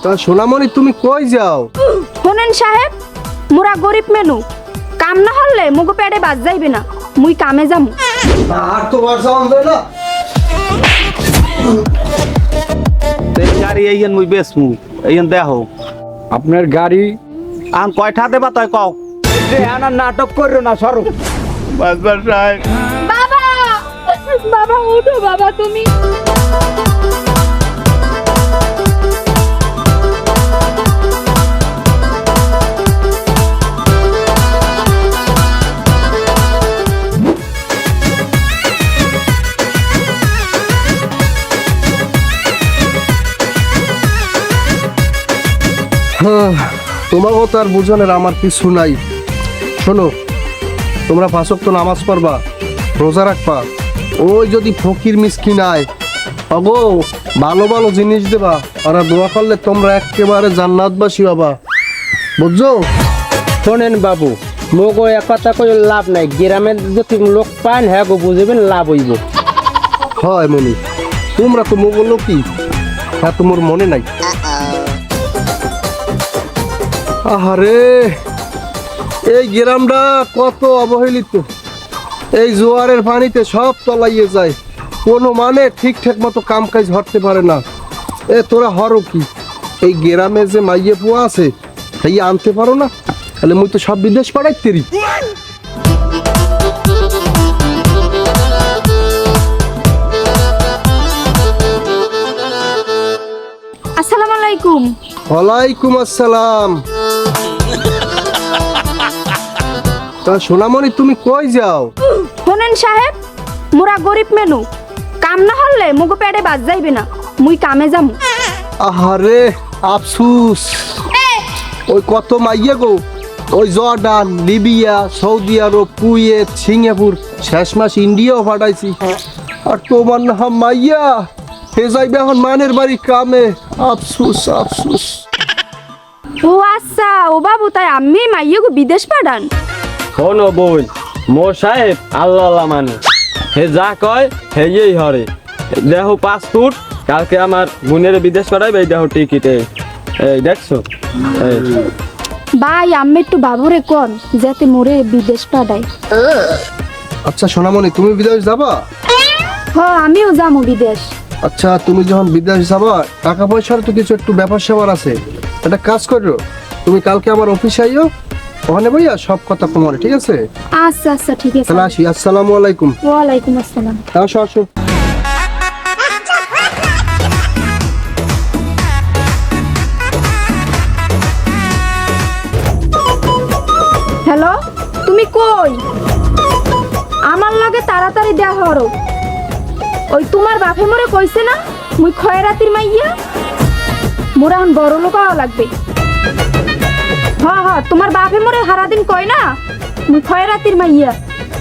তা সোনামণি তুমি কই যাও? শোনেন সাহেব, মোরা গরিব মেনু, কাম না হলে মুগো পেটে বাজ যাইবে না, মুই কামে যামু। আর তোমার যাওয়া যায় না। তে গাড়ি এইখান মুই বেচমু, এইখান দেখো আপনার গাড়ি আন কয়টা দেবা তাই কও। আনার নাটক করো না, সরো। বাসবার সাহেব বাবা, বাবা উঠো বাবা তুমি। তোমার তো আর বুঝনের আমার কিছু নাই। শোনো, তোমরা 5 ওয়াক্ত নামাজ পড়বা, রোজা রাখবা। ওই যদি ফকির মিসকিন আয়, অগো ভালো ভালো জিনিস দেবা, ওরা দোয়া করলে তোমরা একেবারে জান্নাতবাসী হবা, বুঝছো? শোনেন বাবু, মোগো এক কথা কই লাভ নাই, গ্রামের যদি লোক পান হ্যাঁ গো বুঝবেন লাভ হইব। হয় মনি, তোমরা তো মোগল কি, হ্যাঁ তোমার মনে নাই? আহারে, এই গ্রামটা কত অবহেলিত, এই জোয়ারের পানিতে সব তলাইয়ে যায়, কোনো মানে ঠিকঠাক মতো কাম কাজ হরতে পারে না। এ তোরা হরো কি? এই গ্রামে যে মাইয়ে পুয়া আছে তাই আনতে পারো না? তাহলে মুই তো সব বিদেশ পাঠাইতেরি। আসসালামু আলাইকুম। ওয়ালাইকুম আসসালাম। তা সোনামণি তুমি কই যাও? শোনেন সাহেব, মোরা গরিব মেনু, কাম না হলে মুগো পেটে বাজ যাইবে না, মুই কামে যামু। আহারে আফসুস, ওই কত মাইয়া গো, ওই জর্ডান, লিবিয়া, সৌদি আরব, কুয়েত, সিঙ্গাপুর, শেষ মাস ইন্ডিয়াও পাঠাইছি। আর তোমার না মাইয়া হে যাইবে এখন মানের বাড়ি কামে। আফসুস আফসুস। ও আচ্ছা, ও বাবু তাই আমি মাইয়াগো বিদেশ পাঠান? শোনো বোন, মোর সাহেব আল্লাহ আল্লাহ মানে, হে যা কয় হেই হরে। দেখো পাসপোর্ট, কালকে আমার বোনের বিদেশ করাইবে, এই দেখো টিকিটে, এই দেখছো। এই ভাই আমি একটু বাবুরে কোন যাতে মোরে বিদেশ পাঠায়। আচ্ছা সোনামণি, তুমি বিদেশ যাবা? হ, আমিও যাবো বিদেশ। আচ্ছা, তুমি যখন বিদেশ যাবা, টাকা পয়সার তো কিছু একটু ব্যাপার স্যাপার আছে। একটা কাজ করো, তুমি কালকে আমার অফিসে আইও, ওখানে ভাইয়া সব কথা তোমার, ঠিক আছে? আচ্ছা আচ্ছা ঠিক আছে। তাহলে আসি, আসসালামু আলাইকুম। ওয়ালাইকুম আসসালাম। আসো আসো। হ্যালো, তুমি কই? আমার লাগে তাড়াতাড়ি দেয়া হরো। ওই তোমার বাপে মোরে কইছে না মুই খয়রাতির মাইয়া, মোরা এখন বড় লোক হওয়া লাগবে। হ্যাঁ, তোমার বাপে মোরে সারাদিন কয় না মুই খয়রাতির মাইয়া,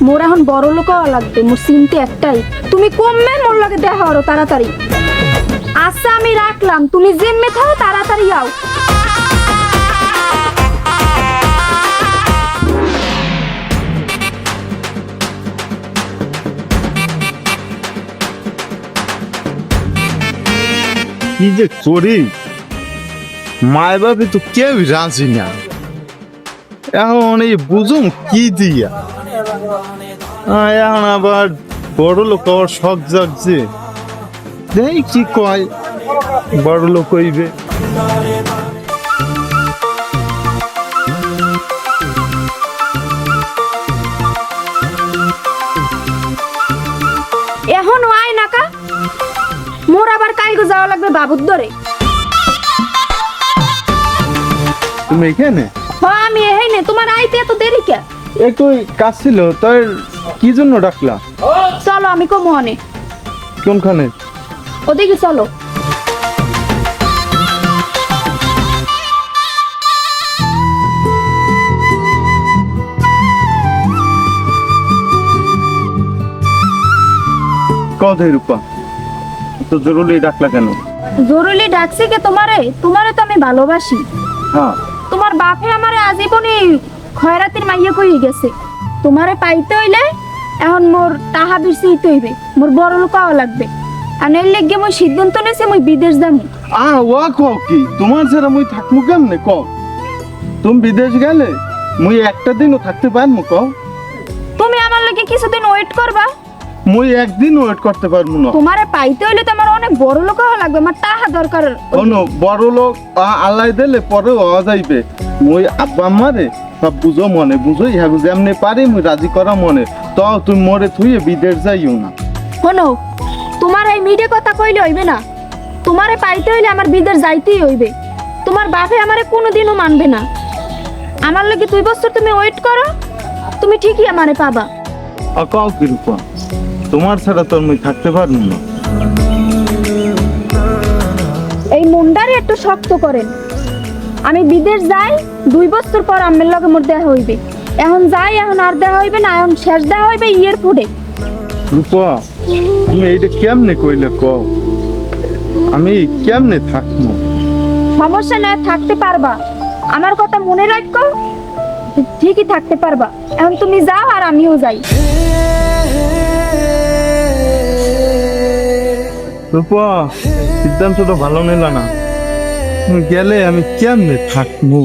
মোরা এখন বড় লোক হওয়া লাগবে। মোর চিন্তা একটাই, তুমি কমবে মোর লাগে দেয়া হরো তাড়াতাড়ি। আচ্ছা আমি রাখলাম, তুমি জেমে থাও, তাড়াতাড়ি আও। কি যে করি, মায় বাপে তো কেউ রাজি না। এখন এই বুঝুম কি দিয়া, এখন আবার বড় লোক হওয়ার শখ জাগছে। দেখ কি কয়, বড় লোক হইবে। এখন আয় নাকা, মোর আবার কালকে যাওয়া লাগবে বাবুর ধরে। তুমি এখানে? হ্যাঁ আমি এই নে, তোমার আইতে এত দেরি কে? একটু কাজ ছিল, তাই কি জন্য ডাকলা? চলো আমি কমনে। কোনখানে? ওদিকে চলো। কথা রূপা, তো জরুরি ডাকলা কেন? জরুরি ডাকছি কে তোমারে? তোমারে তো আমি ভালোবাসি। হ্যাঁ, তোমার বাপে আমারে আজীবনে খয়রাতির মাইয়া কই গেছে, তোমারে পাইতে হইলে এখন মোর টাহা বেশি হইতে হইবে, মোর বড় লোক হওয়া লাগবে। আর এর লেগে মই সিদ্ধান্ত নিয়েছি মই বিদেশ যাবো। ওয়া কও কি তোমার ছাড়া মুই থাকবো কেমনে কও? তুমি বিদেশ গেলে মুই একটা দিনও থাকতে পারবো কও? তুমি আমার লাগে কিছুদিন ওয়েট করবা। মুই একদিন ওয়েট করতে পারবো না। তোমারে পাইতে হইলে তো আমার অনেক বড় লোক হওয়া লাগবে, আমার টাকা দরকার। কোনো বড় লোক আল্লাহ দিলে পরে হওয়া যাইবে। মুই আব্বা আম্মারে সব বুঝো মনে বুঝো ইহাগু যেমনি পারি মুই রাজি করা মনে। তো তুমি মরে থুয়ে বিদেশ যাইও না। শোনো, তোমার এই মিডে কথা কইলে হইবে না। তোমারে পাইতে হইলে আমার বিদেশ যাইতেই হইবে। তোমার বাপে আমারে কোনোদিনও মানবে না। আমার লাগে 2 বছর তুমি ওয়েট করো, তুমি ঠিকই আমারে পাবা। কও কি রূপা, তোমার ছাড়া তো মুই থাকতে পারবো না। এই মুন্ডারে একটু শক্ত করেন। আমি বিদেশ যাই, 2 বছর পর আম্মের লগে মোর দেখা হইবে। এখন যাই, এখন আর দেখা হইবে না, এখন শেষ দেখা হইবে এয়ারপোর্টে। রূপা তুমি এইটা কেমনে কইলে কও? আমি কেমনে থাকবো? সমস্যা নাই, থাকতে পারবা। আমার কথা মনে রাখো, ঠিকই থাকতে পারবা। এখন তুমি যাও আর আমিও যাই। রূপা সিদ্ধান্তটা ভালো নিল না। তুমি গেলে আমি কেমনে থাকবো?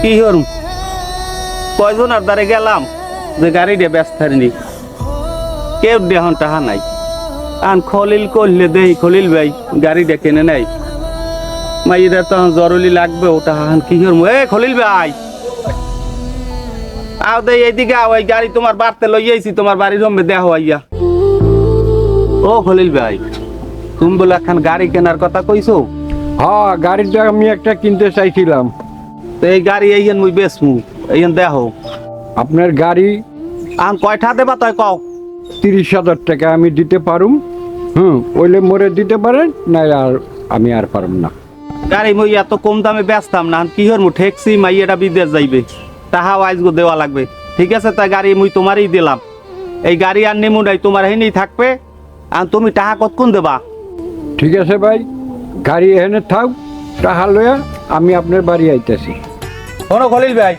কি হরুম কয়জন আর দ্বারে গেলাম যে গাড়ি দিয়ে ব্যস্ত হারিনি, কেউ দেহন টাহা নাই। আন খলিল করলে দেই খলিল ভাই গাড়ি দিয়ে কেনে নাই, মাইরা তখন জরুরি লাগবে ওটা হান কি হরম। এ খলিল ভাই আও দে এইদিকে আও, এই গাড়ি তোমার বাড়তে লই আইছি, তোমার বাড়ির রমে দেহ আইয়া। ও খলিল ভাই, তুমি বলে এখন গাড়ি কেনার কথা কইছো? হ্যাঁ, গাড়িটা আমি একটা কিনতে চাইছিলাম। তো এই গাড়ি এইখান মুই বেচমু, এইখান দেহ। আপনার গাড়ি আন কয়টা দেবা তাই কও? 30,000 টাকা আমি দিতে পারুম। ওইলে মোরে দিতে পারেন, না আর আমি আর পারুম না। গাড়ি মুই এত কম দামে বেচতাম না, কি হরমু ঠেকছি মাইয়াটা বিদেশ যাইবে, তাহাও আইজগো দেওয়া লাগবে। ঠিক আছে, তাই গাড়ি মুই তোমারই দিলাম। এই গাড়ি আর নেমু নাই, তোমার হেনেই থাকবে। আর তুমি টাকা কতক্ষণ দেবা? ঠিক আছে ভাই, গাড়ি এখানে থাক, টাকা লইয়া আমি আপনার বাড়ি আইতেছি। শোনো খলিল ভাই,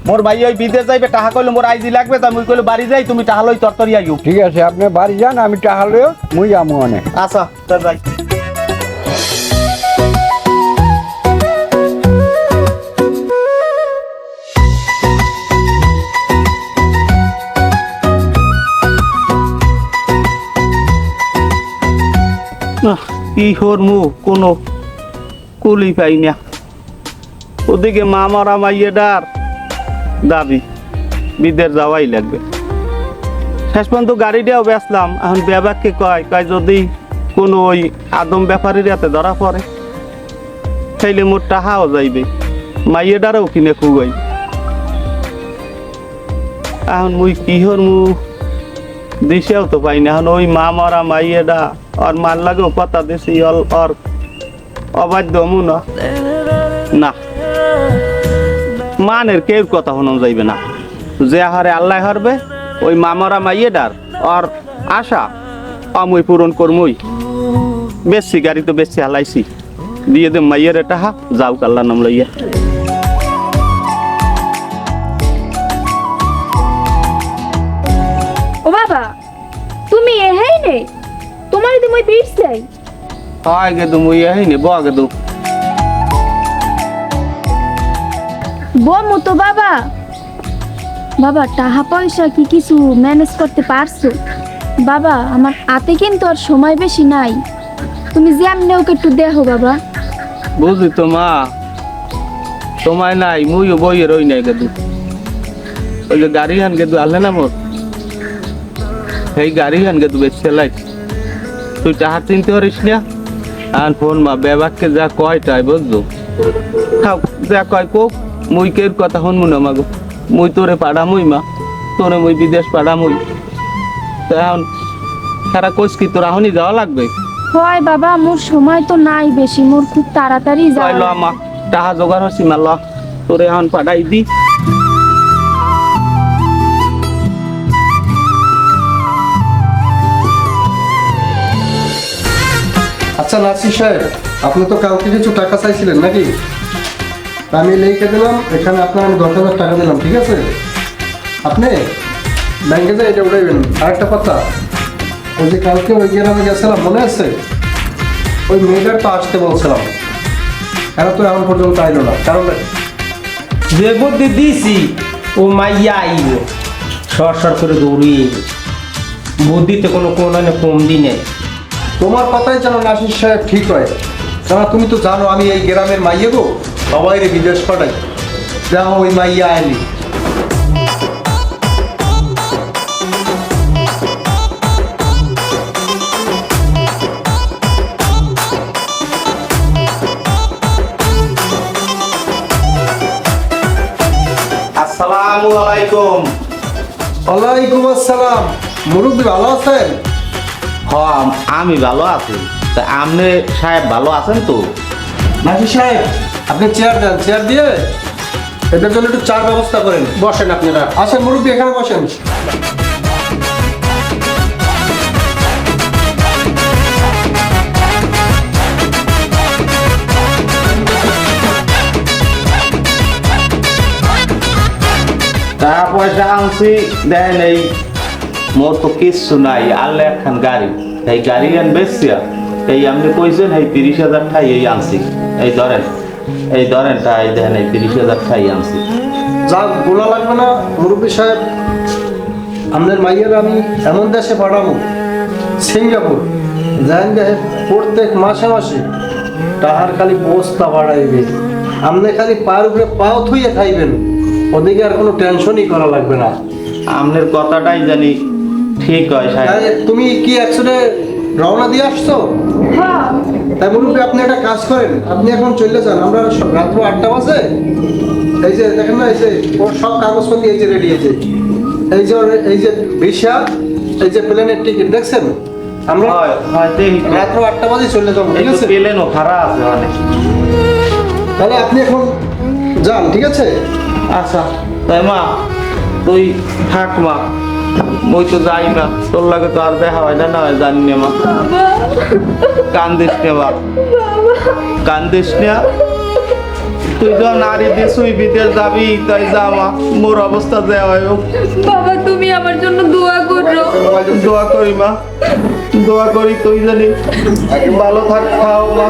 মোর ভাই ওই বিদেশ যাইবে, টাকা কইলে মোর আইজি লাগবে, তা মুই কইলে বাড়ি যাই, তুমি টাকা লই তরতরি আইও। ঠিক আছে, আপনি বাড়ি যান, আমি টাকা লইয়া মুই আমু অনেক। আচ্ছা তাই যাই। কি হরমু কোনো কুলি পাই না। ওদিকে মামারা মাইয়েডার দাবি বিদেশ যাওয়াই লাগবে। শেষ পর্যন্ত গাড়িটাও বেচলাম। এখন ব্যাপারকে কয় কয় যদি কোনো ওই আদম ব্যাপারীর হাতে ধরা পড়ে, তাইলে মোর টাহাও যাইবে, মাইয়েডারও কিনে খুগাই। এখন মুই কি হরমু দিশেও তো পাই না। এখন ওই মামারা মাইয়েডা আর মার লাগেও কথা দিছি, আর অবাধ্য মু না। না, মানের কেউ কথা শোনা যাইবে না। যে হারে আল্লাহ হারবে, ওই মামারা মাইয়েডার আর আশা আমি পূরণ করমই। বেশি গাড়ি তো বেশি হালাইছি, দিয়ে দে মাইয়ের টাহা, যাও আল্লাহ নাম লইয়া। ও বাবা, তুমি এহেই নে, তোমার দি মই বিশ যাই। হয় গেদু মুই আইনি ব গেদু বমু তো বাবা। বাবা টাকা পয়সা কি কিছু ম্যানেজ করতে পারছো? বাবা আমার হাতে কিন্তু আর সময় বেশি নাই, তুমি যেমনি ওকে একটু দেখো বাবা। বুঝি তো মা, তোমায় নাই মুইও বইয়ে রই নাই গেদু। ওই যে গাড়ি হান গেদু আলে না মোর, সেই গাড়ি হান গেদু বেশ সেলাই। তুই টাকা চিনতে পারিস না। আর ফোন মা বেবাককে যা কয় তাই বুঝলো। খাও যা কয় কোক, মুই কের কথা শুনবো না মাগো। মুই তোরে পাড়ামুই মা, তোরে মুই বিদেশ পাড়ামুই। তা এখন সারা কোচ কি তোর এখনই যাওয়া লাগবে? হয় বাবা, মোর সময় তো নাই বেশি, মোর খুব তাড়াতাড়ি কয় ল যাও। মা, টাকা জোগাড় হচ্ছি মা, ল তোরে এখন পাঠাই দি। আচ্ছা নাসির সাহেব, আপনি তো কালকে কিছু টাকা চাইছিলেন নাকি? আমি লিখে দিলাম, এখানে আপনার আমি 10,000 টাকা দিলাম, ঠিক আছে? আপনি ব্যাংকে যাই এটা উঠাইবেন। আরেকটা কথা, ওই যে কালকে ওই গ্রামে গেছিলাম মনে আছে, ওই মেয়েটার তো আসতে বলছিলাম, এরা তো এখন পর্যন্ত আইলো না, কারণ যে বুদ্ধি দিছি ও মাইয়া আইব সর সর করে দৌড়িয়ে আইব। বুদ্ধিতে কোনো কমতি নেই। তোমার কথাই যেন নাসির সাহেব ঠিক হয়, কারণ তুমি তো জানো আমি এই গ্রামের মাইয়ে গো, সবাই রে বিদেশ পাঠাই, যাও ওই মাইয়া আইলি। আসসালামু আলাইকুম। ওয়ালাইকুম আসসালাম। মুরব্বী ভালো আছেন? আমি ভালো আছি, তা আপনি সাহেব ভালো আছেন তো? নাসির সাহেব আপনি চেয়ার দেন, চেয়ার দিয়ে এদের জন্য একটু চার ব্যবস্থা করেন। বসেন আপনারা। আসেন মুরব্বী, এখানে বসেন। টাকা পয়সা আনছি, দেখেন এই মোর তো কিচ্ছু নাই, আনলে একখান গাড়ি, এই গাড়ি আন বেচছিয়া এই আপনি কইছেন এই 30,000 ঠাই এই আনছি। এই ধরেন ঠাই, দেখেন এই 30,000 ঠাই আনছি। যা গোলা লাগবে না মুরব্বী সাহেব, আপনার মাইয়ের আমি এমন দেশে পাঠাবো, সিঙ্গাপুর, জানেন দেখে প্রত্যেক মাসে মাসে টাহার খালি বস্তা বাড়াইবে, আপনি খালি পায়ের উপরে পাও থুইয়ে খাইবেন, ওদিকে আর কোনো টেনশনই করা লাগবে না। আপনার কথাটাই জানি ঠিক হয় সাহেব। তাই তুমি কি একসাথে রওনা দিয়ে আসছো? হ্যাঁ তাই মুরব্বী আপনি একটা কাজ করেন, আপনি এখন চলে যান, আমরা রাত্র 8টা বাজে এই যে দেখেন না, এই যে ওর সব কাগজপত্র এই যে রেডি আছে, এই যে ভিসা, এই যে প্লেনের টিকিট দেখছেন, আমরা রাত্র 8টা বাজে চলে যাবো, ঠিক আছে? পেলেনও খারাপ আছে অনেক। তাহলে আপনি এখন যান, ঠিক আছে? আচ্ছা তাই মা তুই থাক মা, মই তো যাই না, তোর লাগে তো আর দেখা হয় না, না হয় জানি না মা। কান্দিস নে মা, কান্দিস না, তুই তো নারী দিছুই বিদেশ যাবি, তাই যা মা, মোর অবস্থা দেওয়া হয় হোক। বাবা তুমি আমার জন্য দোয়া করো। দোয়া করি মা, দোয়া করি তুই জানি ভালো থাক, খাও মা,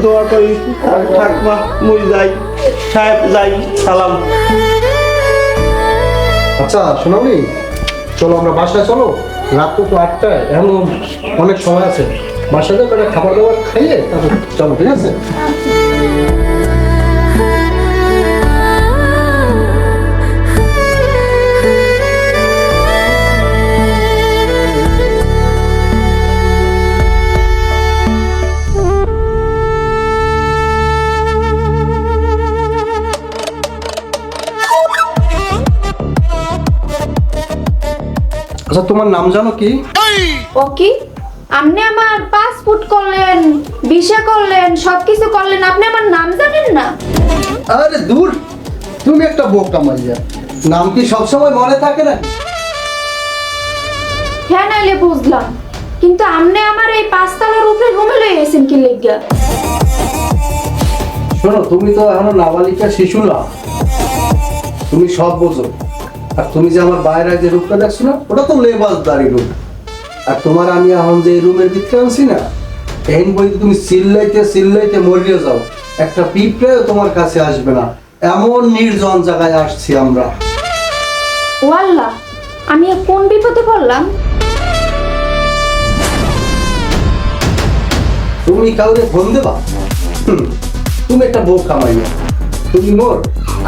দোয়া করি থাক মা, মুই যাই সাহেব, যাই, সালাম। আচ্ছা শোনাবি, চলো আমরা বাসায় চলো, রাত তো 8টায়, এখন অনেক সময় আছে, বাসায় যাবো, একটা খাবার দাবার খাইয়ে তারপর চলো, ঠিক আছে? আচ্ছা তোমার নাম জানো কি? ও কি, আপনি আমার পাসপোর্ট করলেন, ভিসা করলেন, সবকিছু করলেন, আপনি আমার নাম জানেন না? আরে দূর, তুমি একটা বোকা মাইয়া, নাম কি সবসময় মনে থাকে না? হ্যাঁ নাইলে বুঝলাম, কিন্তু আপনি আমার এই 5 তলার উপরে রুমে লয়ে গেছেন কি লেগা? শোনো, তুমি তো এখনো নাবালিকা শিশু না, তুমি সব বোঝো। আর তুমি যে আমার বাইরে যে রূপটা দেখছো না, ওটা তো লেবাসদারি রূপ। আর তোমার আমি এখন যে রুমের ভিতরে আনছি না, এই বইতে তুমি চিল্লাইতে মরিয়ে যাও, একটা পিঁপড়েও তোমার কাছে আসবে না, এমন নির্জন জায়গায় আসছি আমরা। ও আল্লাহ, আমি কোন বিপদে পড়লাম? তুমি কাউকে ফোন দেবা? তুমি একটা বউ কামাইয়া, তুমি মোর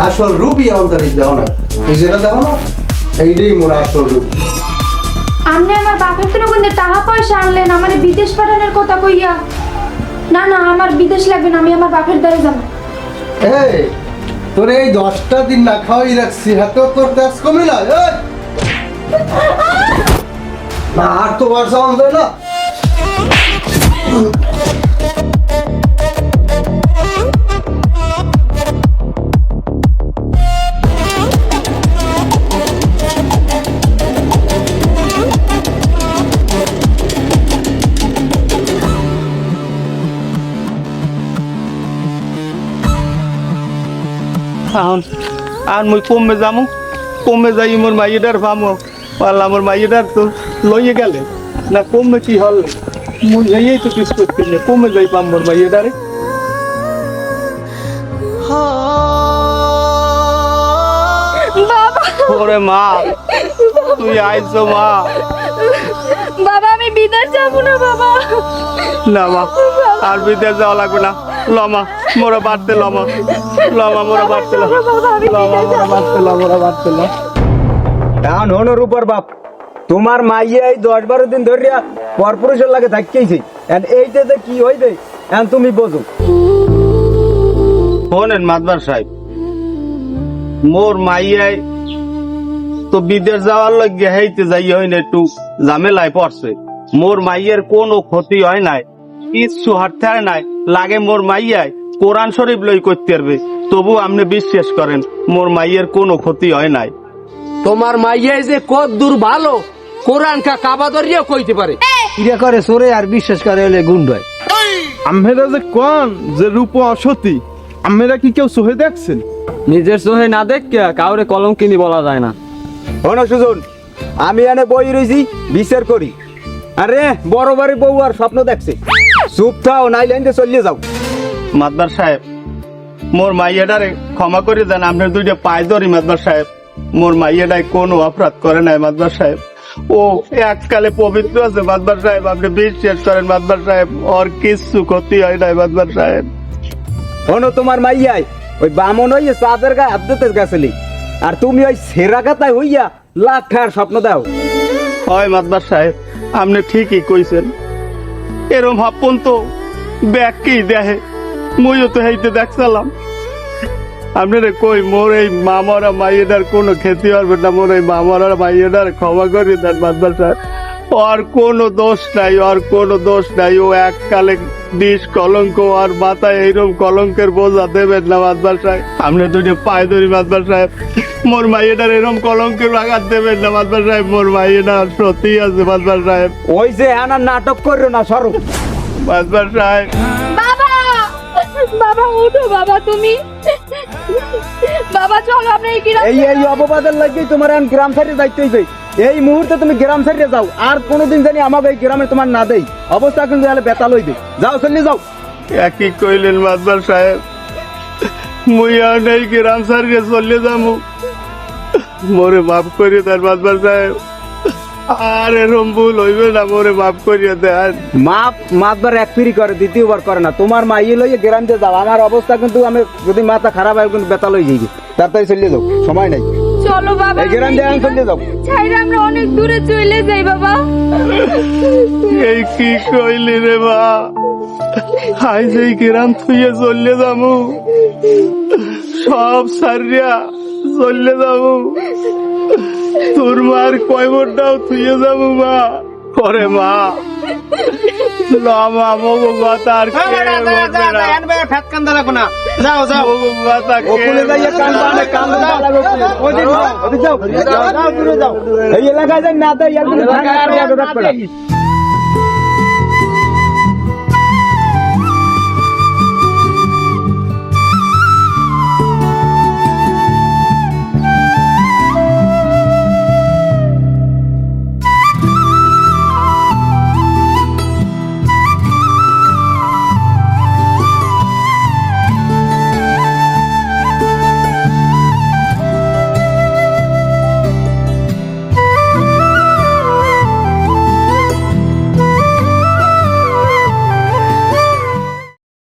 আসল রূপই অন্তরে দেও না, এই যেটা দেখো না, এইটাই মোর আসল রূপ। আপনি আমার বাপের থেকে কোন টাকা পয়সা আনলেন আমার বিদেশ পাঠানোর কথা কইয়া? না না, আমার বিদেশ লাগবে না, আমি আমার বাপের দ্বারে যাবো। এই তোর এই 10টা দিন না খাওয়াই রাখছি, হাতেও তোর ট্যাক্স কমে না। না আর তো বাসা অন্ধ না। এখন আর মুই কমে যাই মোর মাইয়েটার পামো, পারলাম আমার মাইয়েটার তো লইয়ে গেলে না কমে কি হল মন যাইয়েই তো কিছু করতে নেই কমে যাই পাম মোর মাইয়েটারে বাবা ওরে মা তুই আইছো মা বাবা আমি বিদেশ যাবো না বাবা। না মা আর বিদেশ যাওয়া লাগবে না লমা মোরা বাড়তে লমা মোরা বাড়তে লমা মোরা বাড়তে মোরা বাড়তে ল এখন হনোর উপর বাপ তোমার মাইয়ে এই 10-12 দিন ধরিয়া পরপুরুষের লাগে থাকতেইছে এইটা যে কি হইবে এখন তুমি বোঝো। শোনেন মাদবার সাহেব মোর মাইয়াই তো বিদেশ যাওয়ার লগে হেইতে যাই হয় না একটু ঝামেলায় পড়ছে মোর মাইয়ের কোনো ক্ষতি হয় নাই কিচ্ছু হারতে হয় নাই লাগে মোর মাইয়াই কোরআন শরীফ লই করতে পারবে তবু আপনি বিশ্বাস করেন মোর মাইয়ের কোনো ক্ষতি হয় নাই তোমার মাইয়া যে কত দূর ভালো কোরআন কা কাবা ধরিয়া কইতে পারে ইরা করে সরে আর বিশ্বাস করে হলে গুন্ড হয়। আমেরা যে কোন যে রূপ অসতী আমেরা কি কেউ সহে দেখছেন? নিজের চোখে না দেখে কাউরে কলঙ্কিনী বলা যায় না। হনো সুজন আমি এনে বই রইছি বিচার করি। আরে বড় বাড়ি বউ আর স্বপ্ন দেখছে চুপ থাও নাই লাইন দিয়ে চলিয়ে যাও। মাদবার সাহেব মোর মাইয়াডারে ক্ষমা করে দেন আপনার দুইটা পায়ে ধরি মাদবার সাহেব মোর মাইয়াডায় কোনো অপরাধ করে নাই মাদবার সাহেব ও এককালে পবিত্র আছে মাদবার সাহেব আপনি বিশ্বাস করেন মাদবার সাহেব ওর কিছু ক্ষতি হয় নাই মাদবার সাহেব হনো তোমার মাইয়াই ওই বামন হইয়া চাঁদের গায়ে হাত দিতে গেছিলি আর তুমি ওই সেরা কাতায় হইয়া লাখ খার স্বপ্ন দাও। হয় মাদবার সাহেব আপনি ঠিকই কইছেন এরম ভাবপন তো ব্যাগকেই দেখে মুইও তো হেইতে দেখছিলাম আপনারে কই মোর এই মামারা মাইয়েটার কোনো ক্ষতি হবে না মোর এই মামারা মাইয়েটার ক্ষমা করে দেন মাদবার সাহেব ওর কোনো দোষ নাই ওর কোনো দোষ নাই ও এককালে বিষ কলঙ্ক আর মাথায় এইরকম কলঙ্কের বোঝা দেবেন না মাদবার সাহেব আপনি দুটো পায়ে ধরি মাদবার সাহেব মোর মাইয়েটার এরকম কলঙ্কের আঘাত দেবেন না মাদবার সাহেব মোর মাইয়েটা সত্যি আছে মাদবার সাহেব ওই যে আনার নাটক করো না সরো। মাদবার সাহেব বাবা বাবা উঠো বাবা তুমি বাবা চলো আমরা এই গ্রাম এই অপবাদের লাগেই তোমার এখন গ্রাম ছাড়িয়ে যাইতে হইবে। এই মুহূর্তে তুমি গ্রাম ছাড়িয়ে যাও আর কোনোদিন জানি আমাকে এই গ্রামে তোমার না দেই অবস্থা কিন্তু বেতাল হইবে। যাও চলে যাও। একই কইলেন মাদবার সাহেব মুই আর নেই গ্রাম সারিয়ে চলে যাবো মোরে মাফ করিয়ে দেন মাদবার সাহেব আর এরম ভুল হইবে না মোরে মাফ করিয়ে দেন মাতবার এক ফিরি করে দ্বিতীয়বার করে না। তোমার মা ইয়ে লইয়ে গ্রাম দিয়ে যাও আমার অবস্থা কিন্তু আমি যদি মাথা খারাপ হয় কিন্তু বেতাল হয়ে যাইবে তাড়াতাড়ি চলে যাও সময় নাই। চলো বাবা এই গ্রাম দিয়ে চলে যাও। ছাইরা আমরা অনেক দূরে চলে যাই বাবা। এই কি কইলি রে মা হাই যেই গ্রাম থুইয়ে চলে যাবো সব সারিয়া চলে যাবো তোর মার কয় বড়টাও থুইয়ে যাবো মা করে মা লমা মগো কথা আর কে মগো কথা ওখানে যাইয়ে কান বানে কান লাগো ওদিক যাও ওদিক যাও যাও দূরে যাও এই এলাকায় যাই না দেয় আর কোনো থাকা আর রাখবে না।